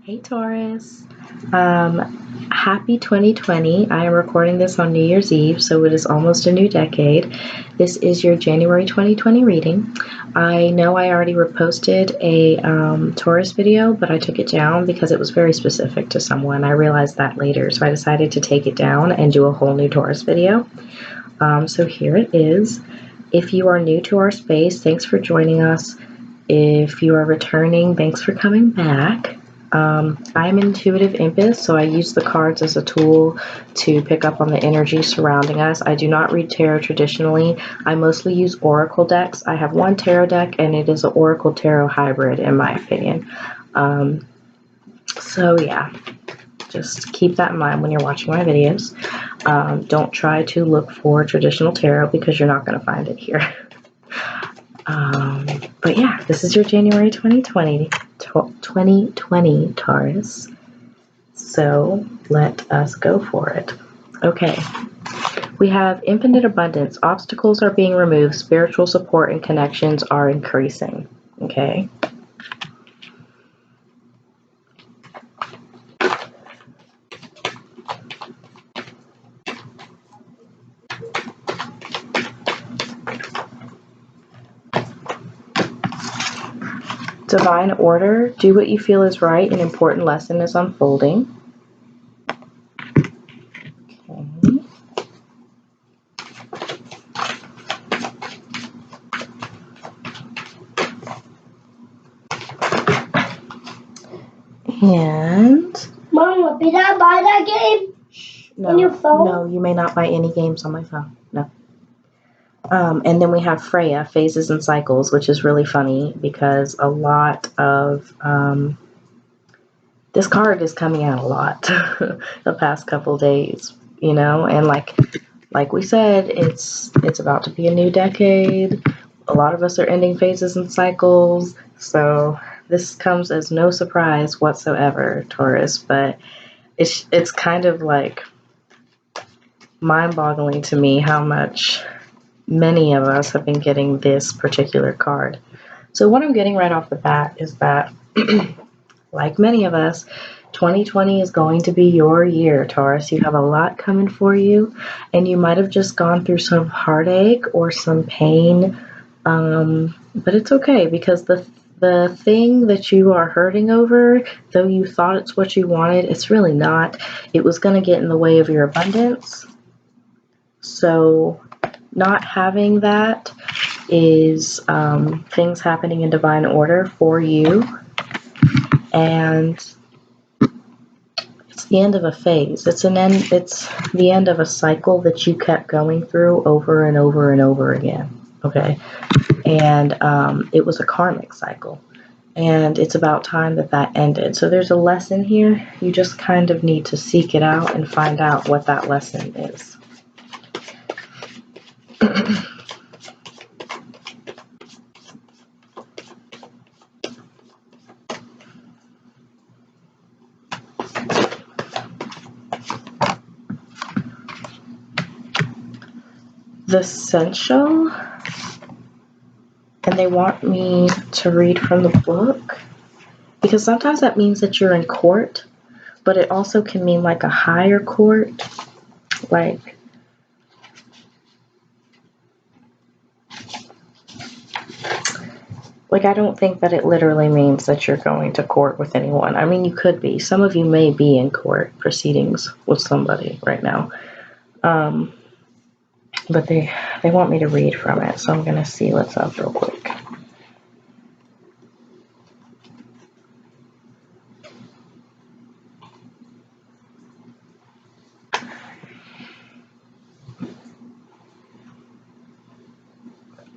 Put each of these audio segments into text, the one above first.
Hey Taurus. Happy 2020. I am recording this on New Year's Eve, so it is almost a new decade. This is your January 2020 reading. I know I already reposted a Taurus video, but I took it down because it was very specific to someone. I realized that later, so I decided to take it down and do a whole new Taurus video. So here it is. If you are new to our space, thanks for joining us. If you are returning, thanks for coming back. I'm intuitive empath, so I use the cards as a tool to pick up on the energy surrounding us. I do not read tarot traditionally. I mostly use oracle decks. I have one tarot deck, and it is an oracle tarot hybrid, in my opinion. So yeah, just keep that in mind when you're watching my videos. Don't try to look for traditional tarot because you're not going to find it here. But yeah, this is your January 2020 Taurus. So let us go for it. Okay. We have infinite abundance. Obstacles are being removed. Spiritual support and connections are increasing. Okay. Divine order. Do what you feel is right. An important lesson is unfolding. Okay. And Mama, did I buy that game? No, on your phone? No, you may not buy any games on my phone. No. And then we have Freya, Phases and Cycles, which is really funny because a lot of this card is coming out a lot the past couple days, you know, and like we said, it's about to be a new decade. A lot of us are ending phases and cycles, so this comes as no surprise whatsoever, Taurus, but it's kind of like mind-boggling to me how much many of us have been getting this particular card. So what I'm getting right off the bat is that, like many of us, 2020 is going to be your year, Taurus. You have a lot coming for you, and you might have just gone through some heartache or some pain, but it's okay because the thing that you are hurting over, though you thought it's what you wanted, it's really not. It was going to get in the way of your abundance. So not having that is things happening in divine order for you, and it's the end of a phase. It's the end of a cycle that you kept going through over and over and over again. Okay, and it was a karmic cycle, and it's about time that ended. So there's a lesson here. You just kind of need to seek it out and find out what that lesson is. The Essential, and they want me to read from the book because sometimes that means that you're in court, but it also can mean like a higher court, like I don't think that it literally means that you're going to court with anyone. I mean, you could be. Some of you may be in court proceedings with somebody right now. But they want me to read from it, so I'm going to see what's up real quick.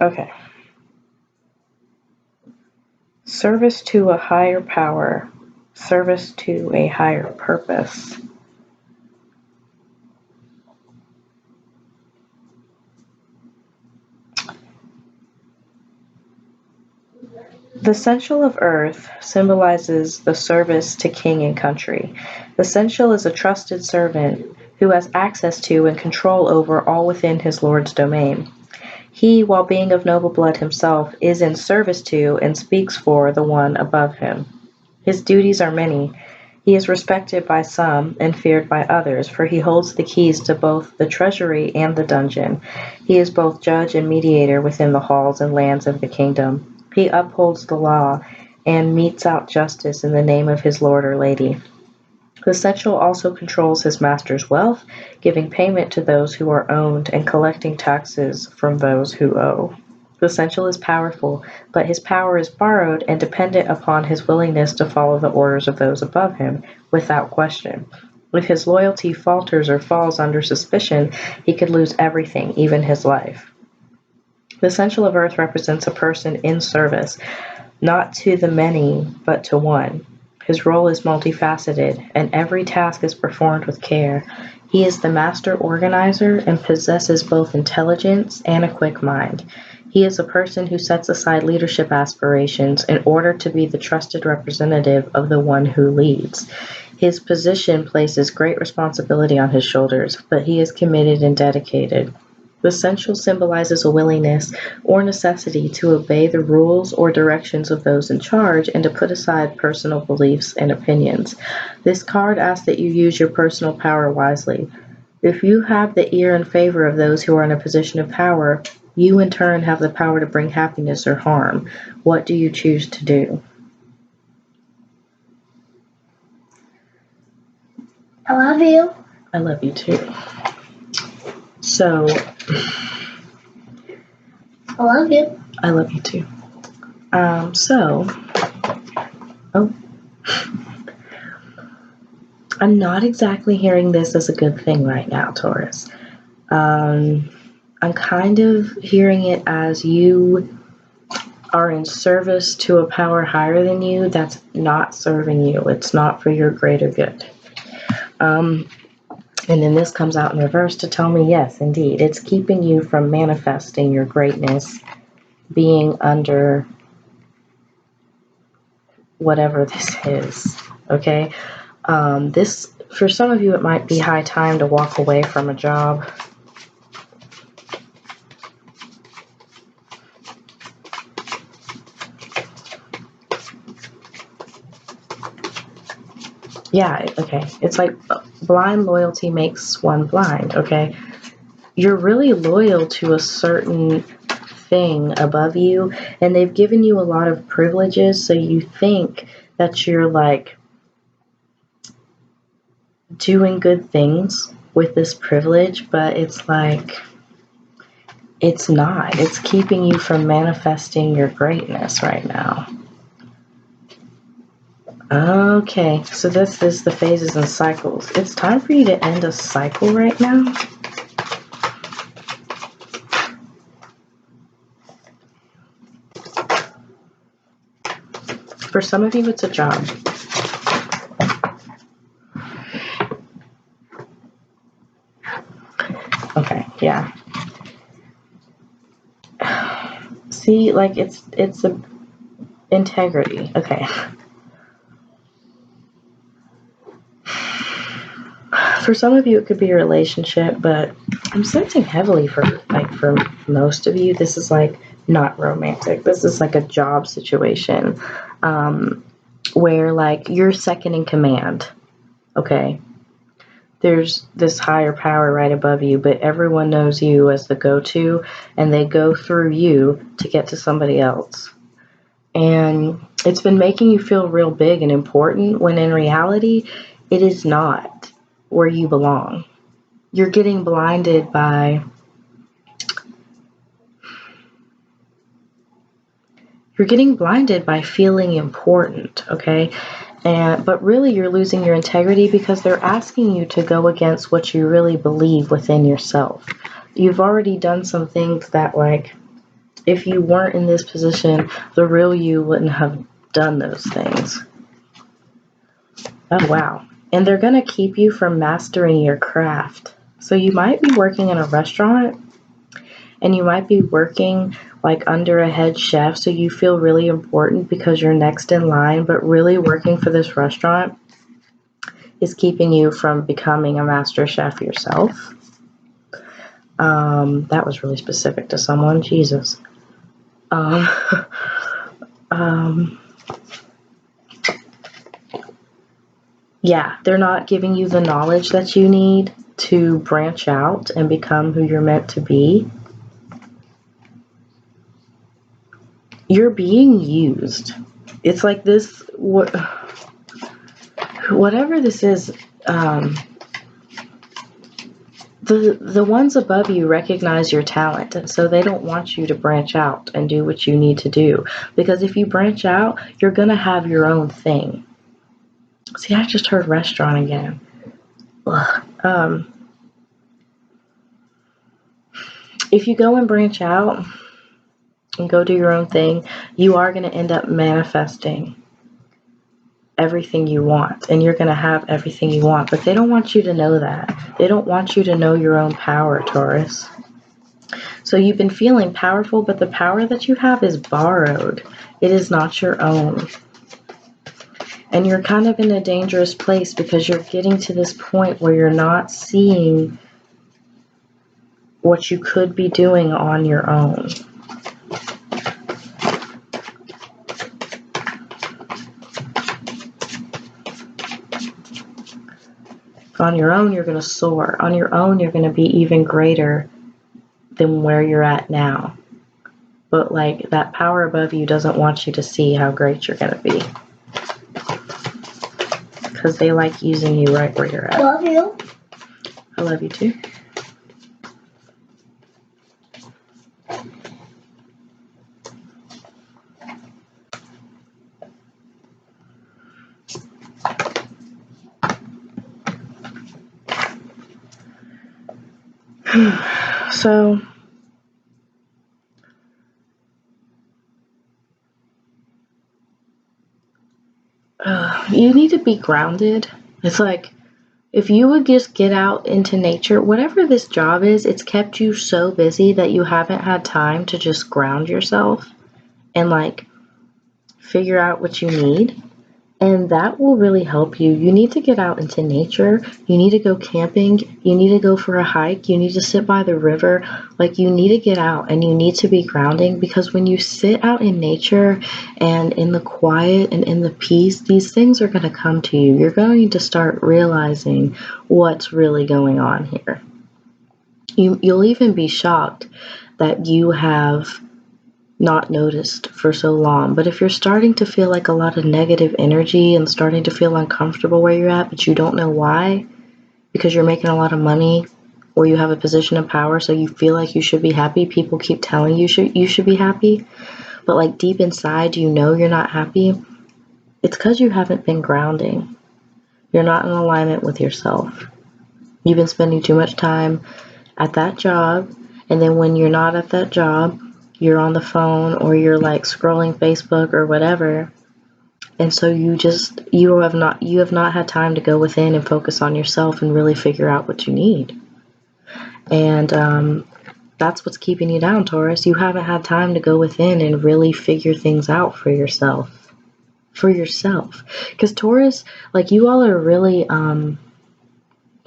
Okay. Service to a higher power, service to a higher purpose. The Essential of Earth symbolizes the service to king and country. The Essential is a trusted servant who has access to and control over all within his lord's domain. He, while being of noble blood himself, is in service to and speaks for the one above him. His duties are many. He is respected by some and feared by others, for he holds the keys to both the treasury and the dungeon. He is both judge and mediator within the halls and lands of the kingdom. He upholds the law and metes out justice in the name of his lord or lady. The sensual also controls his master's wealth, giving payment to those who are owned and collecting taxes from those who owe. The sensual is powerful, but his power is borrowed and dependent upon his willingness to follow the orders of those above him, without question. If his loyalty falters or falls under suspicion, he could lose everything, even his life. The sensual of earth represents a person in service, not to the many, but to one. His role is multifaceted, and every task is performed with care. He is the master organizer and possesses both intelligence and a quick mind. He is a person who sets aside leadership aspirations in order to be the trusted representative of the one who leads. His position places great responsibility on his shoulders, but he is committed and dedicated. The sensual symbolizes a willingness or necessity to obey the rules or directions of those in charge and to put aside personal beliefs and opinions. This card asks that you use your personal power wisely. If you have the ear and favor of those who are in a position of power, you in turn have the power to bring happiness or harm. What do you choose to do? I love you. I love you too. So, I love you. I love you too. I'm not exactly hearing this as a good thing right now, Taurus. I'm kind of hearing it as you are in service to a power higher than you that's not serving you. It's not for your greater good. And then this comes out in reverse to tell me, yes, indeed, it's keeping you from manifesting your greatness, being under whatever this is, okay? This, for some of you, it might be high time to walk away from a job. Yeah, okay. It's like blind loyalty makes one blind, okay? You're really loyal to a certain thing above you, and they've given you a lot of privileges, so you think that you're like doing good things with this privilege, but it's like it's not. It's keeping you from manifesting your greatness right now. Okay, so this is the phases and cycles. It's time for you to end a cycle right now. For some of you, it's a job. Okay, yeah. See, like it's a integrity. Okay. For some of you, it could be a relationship, but I'm sensing heavily for most of you, this is like not romantic. This is like a job situation, where like you're second in command. Okay. There's this higher power right above you, but everyone knows you as the go-to, and they go through you to get to somebody else. And it's been making you feel real big and important, when in reality, it is not where you belong. You're getting blinded by feeling important, okay? But really you're losing your integrity because they're asking you to go against what you really believe within yourself. You've already done some things that, like, if you weren't in this position, the real you wouldn't have done those things. Oh, wow. And they're going to keep you from mastering your craft. So you might be working in a restaurant, and you might be working like under a head chef, so you feel really important because you're next in line, but really working for this restaurant is keeping you from becoming a master chef yourself. That was really specific to someone. Jesus. Yeah, they're not giving you the knowledge that you need to branch out and become who you're meant to be. You're being used. It's like this, whatever this is, the ones above you recognize your talent, and so they don't want you to branch out and do what you need to do. Because if you branch out, you're going to have your own thing. See, I just heard restaurant again. If you go and branch out and go do your own thing, you are going to end up manifesting everything you want, and you're going to have everything you want. But they don't want you to know that. They don't want you to know your own power, Taurus. So you've been feeling powerful, but the power that you have is borrowed. It is not your own. And you're kind of in a dangerous place because you're getting to this point where you're not seeing what you could be doing on your own. On your own, you're going to soar. On your own, you're going to be even greater than where you're at now. But like that power above you doesn't want you to see how great you're going to be. Because they like using you right where you're at. Love you. I love you too. So, you need to be grounded. It's like, if you would just get out into nature, whatever this job is, it's kept you so busy that you haven't had time to just ground yourself and like figure out what you need. And that will really help you. You need to get out into nature. You need to go camping. You need to go for a hike. You need to sit by the river. Like, you need to get out and you need to be grounding, because when you sit out in nature and in the quiet and in the peace, these things are going to come to you. You're going to start realizing what's really going on here. You'll even be shocked that you have not noticed for so long. But if you're starting to feel like a lot of negative energy and starting to feel uncomfortable where you're at, but you don't know why, because you're making a lot of money or you have a position of power, so you feel like you should be happy, people keep telling you you should be happy, but like deep inside you know you're not happy, it's because you haven't been grounding. You're not in alignment with yourself. You've been spending too much time at that job, and then when you're not at that job, you're on the phone or you're like scrolling Facebook or whatever. And so you have not had time to go within and focus on yourself and really figure out what you need. And that's what's keeping you down, Taurus. You haven't had time to go within and really figure things out for yourself. Because Taurus, like, you all are really, y'all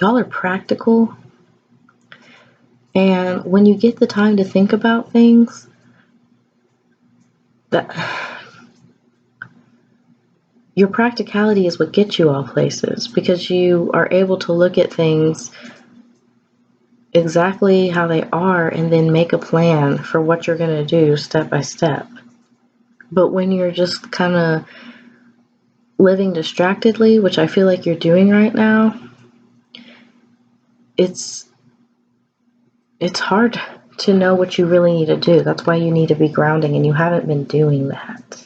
are practical. And when you get the time to think about things, your practicality is what gets you all places, because you are able to look at things exactly how they are and then make a plan for what you're going to do step by step. But when you're just kind of living distractedly, which I feel like you're doing right now, it's hard to know what you really need to do. That's why you need to be grounding, and you haven't been doing that.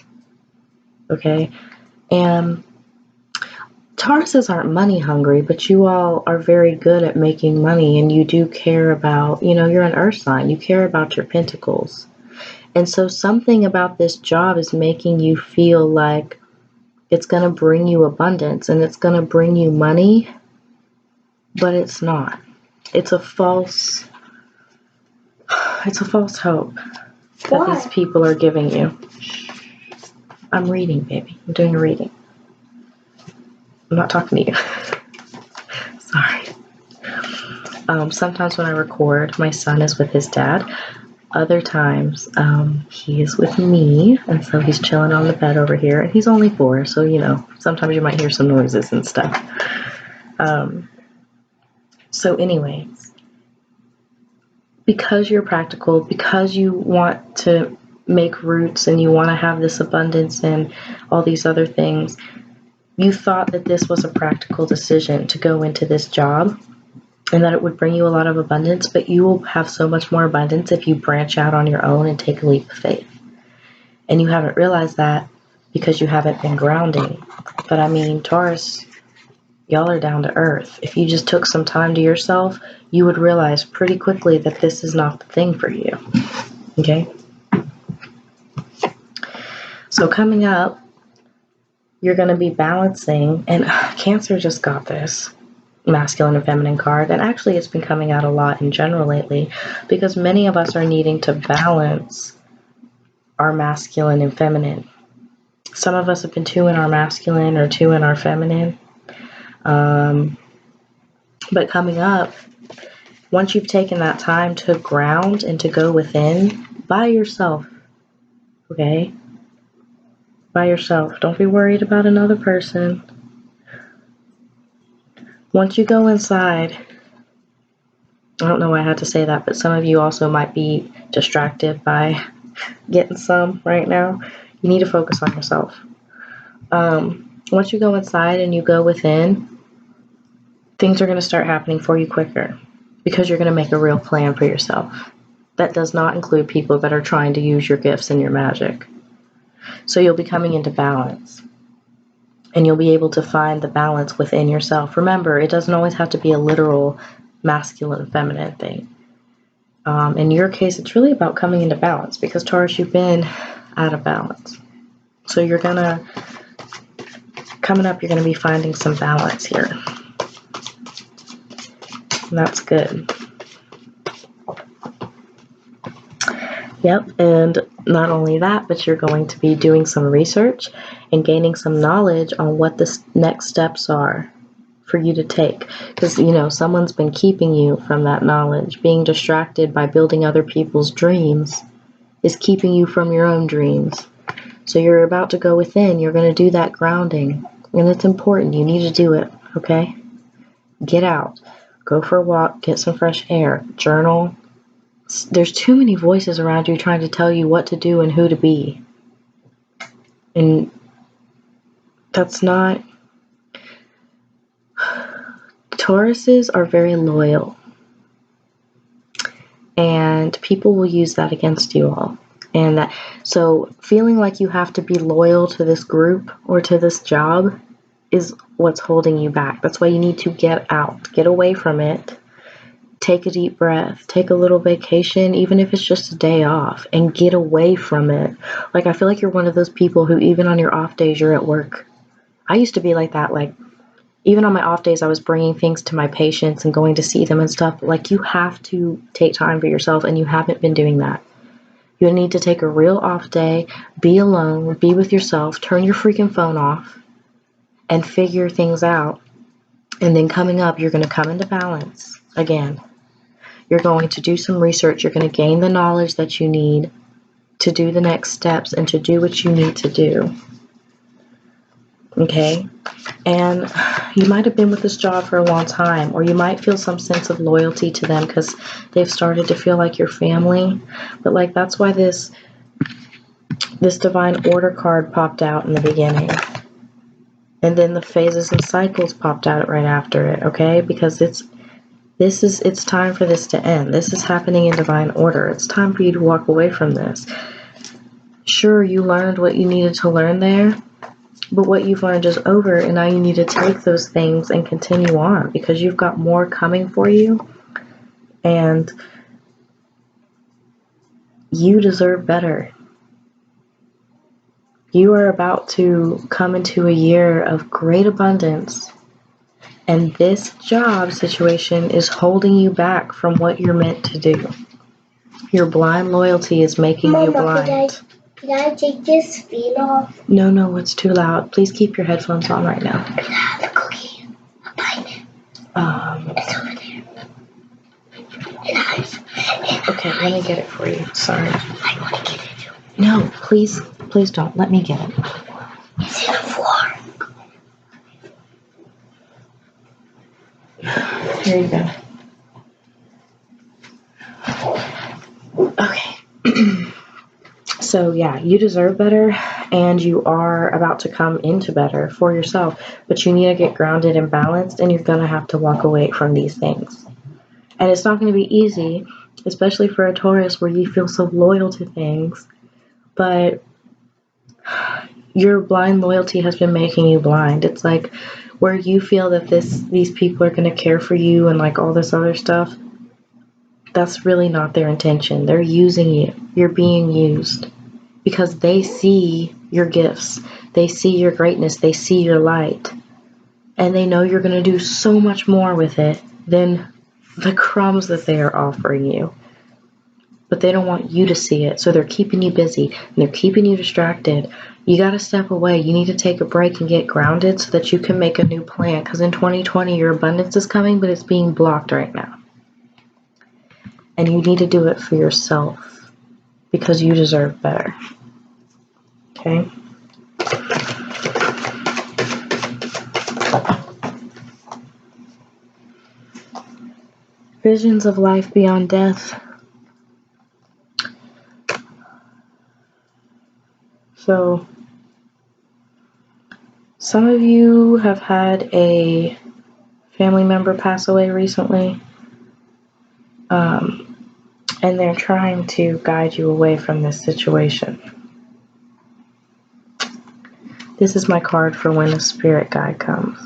Okay? And Tauruses aren't money hungry, but you all are very good at making money, and you do care about, you're an earth sign. You care about your pentacles. And so something about this job is making you feel like it's going to bring you abundance and it's going to bring you money, but it's not. It's a false hope that these people are giving you. I'm reading, baby. I'm doing a reading. I'm not talking to you. Sorry. Sometimes when I record, my son is with his dad. Other times, he is with me, and so he's chilling on the bed over here. And he's only 4, so sometimes you might hear some noises and stuff. So anyway, because you're practical, because you want to make roots and you want to have this abundance and all these other things, you thought that this was a practical decision to go into this job and that it would bring you a lot of abundance, but you will have so much more abundance if you branch out on your own and take a leap of faith. And you haven't realized that because you haven't been grounding. But I mean, Taurus, y'all are down to earth. If you just took some time to yourself, you would realize pretty quickly that this is not the thing for you. Okay? So coming up, you're going to be balancing, and Cancer just got this masculine and feminine card, and actually it's been coming out a lot in general lately because many of us are needing to balance our masculine and feminine. Some of us have been 2 in our masculine or 2 in our feminine. But coming up, once you've taken that time to ground and to go within by yourself, okay? By yourself. Don't be worried about another person. Once you go inside, I don't know why I had to say that, but some of you also might be distracted by getting some right now. You need to focus on yourself. Once you go inside and you go within, things are going to start happening for you quicker because you're going to make a real plan for yourself. That does not include people that are trying to use your gifts and your magic. So you'll be coming into balance. And you'll be able to find the balance within yourself. Remember, it doesn't always have to be a literal masculine, feminine thing. In your case, it's really about coming into balance because Taurus, you've been out of balance. So coming up, you're going to be finding some balance here. And that's good. Yep, and not only that, but you're going to be doing some research and gaining some knowledge on what the next steps are for you to take. Because, someone's been keeping you from that knowledge. Being distracted by building other people's dreams is keeping you from your own dreams. So you're about to go within. You're going to do that grounding. And it's important. You need to do it, okay? Get out. Go for a walk. Get some fresh air. Journal. There's too many voices around you trying to tell you what to do and who to be. And that's not... Tauruses are very loyal. And people will use that against you all. So feeling like you have to be loyal to this group or to this job is what's holding you back. That's why you need to get out. Get away from it. Take a deep breath, take a little vacation, even if it's just a day off, and get away from it. Like, I feel like you're one of those people who even on your off days, you're at work. I used to be like that. Like, even on my off days, I was bringing things to my patients and going to see them and stuff. Like, you have to take time for yourself, and you haven't been doing that. You need to take a real off day, be alone, be with yourself, turn your freaking phone off, and figure things out. And then coming up, you're going to come into balance again. You're going to do some research. You're going to gain the knowledge that you need to do the next steps and to do what you need to do. Okay? And you might have been with this job for a long time, or you might feel some sense of loyalty to them because they've started to feel like your family. But that's why this divine order card popped out in the beginning. And then the phases and cycles popped out right after it, okay? Because it's time for this to end. This is happening in divine order. It's time for you to walk away from this. Sure, you learned what you needed to learn there, but what you've learned is over, and now you need to take those things and continue on because you've got more coming for you, and you deserve better. You are about to come into a year of great abundance. And this job situation is holding you back from what you're meant to do. Your blind loyalty is making you blind. Can I take this feet off? No, it's too loud. Please keep your headphones on right now. Can I have the cookie? I'll find it. It's over there. Okay, let me get it for you. Sorry. I want to get it. No, please don't. Let me get it. It's on the floor. Here you go. Okay. So yeah, you deserve better, and you are about to come into better for yourself, but you need to get grounded and balanced, and you're going to have to walk away from these things. And it's not going to be easy, especially for a Taurus where you feel so loyal to things, but your blind loyalty has been making you blind. It's like where you feel that these people are going to care for you and like all this other stuff. That's really not their intention. They're using you. You're being used because they see your gifts. They see your greatness. They see your light. And they know you're going to do so much more with it than the crumbs that they are offering you. But they don't want you to see it. So they're keeping you busy and they're keeping you distracted. You got to step away. You need to take a break and get grounded so that you can make a new plan. Because in 2020, your abundance is coming, but it's being blocked right now. And you need to do it for yourself because you deserve better. Okay? Visions of life beyond death. So, some of you have had a family member pass away recently. And they're trying to guide you away from this situation. This is my card for when the spirit guide comes.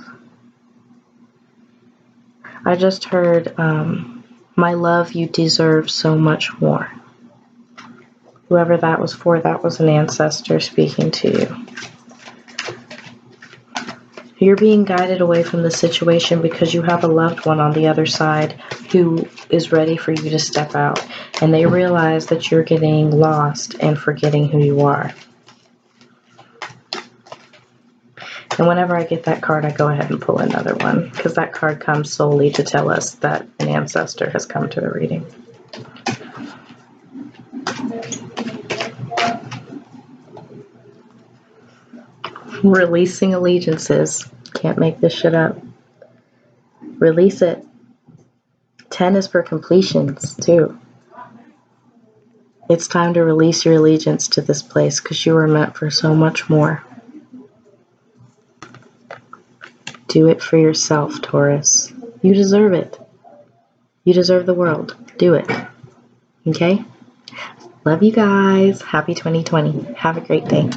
I just heard, my love, you deserve so much more. Whoever that was for, that was an ancestor speaking to you. You're being guided away from the situation because you have a loved one on the other side who is ready for you to step out. And they realize that you're getting lost and forgetting who you are. And whenever I get that card, I go ahead and pull another one because that card comes solely to tell us that an ancestor has come to the reading. Releasing allegiances. Can't make this shit up. Release it. 10 is for completions, too. It's time to release your allegiance to this place because you are meant for so much more. Do it for yourself, Taurus. You deserve it. You deserve the world. Do it. Okay? Love you guys. Happy 2020. Have a great day.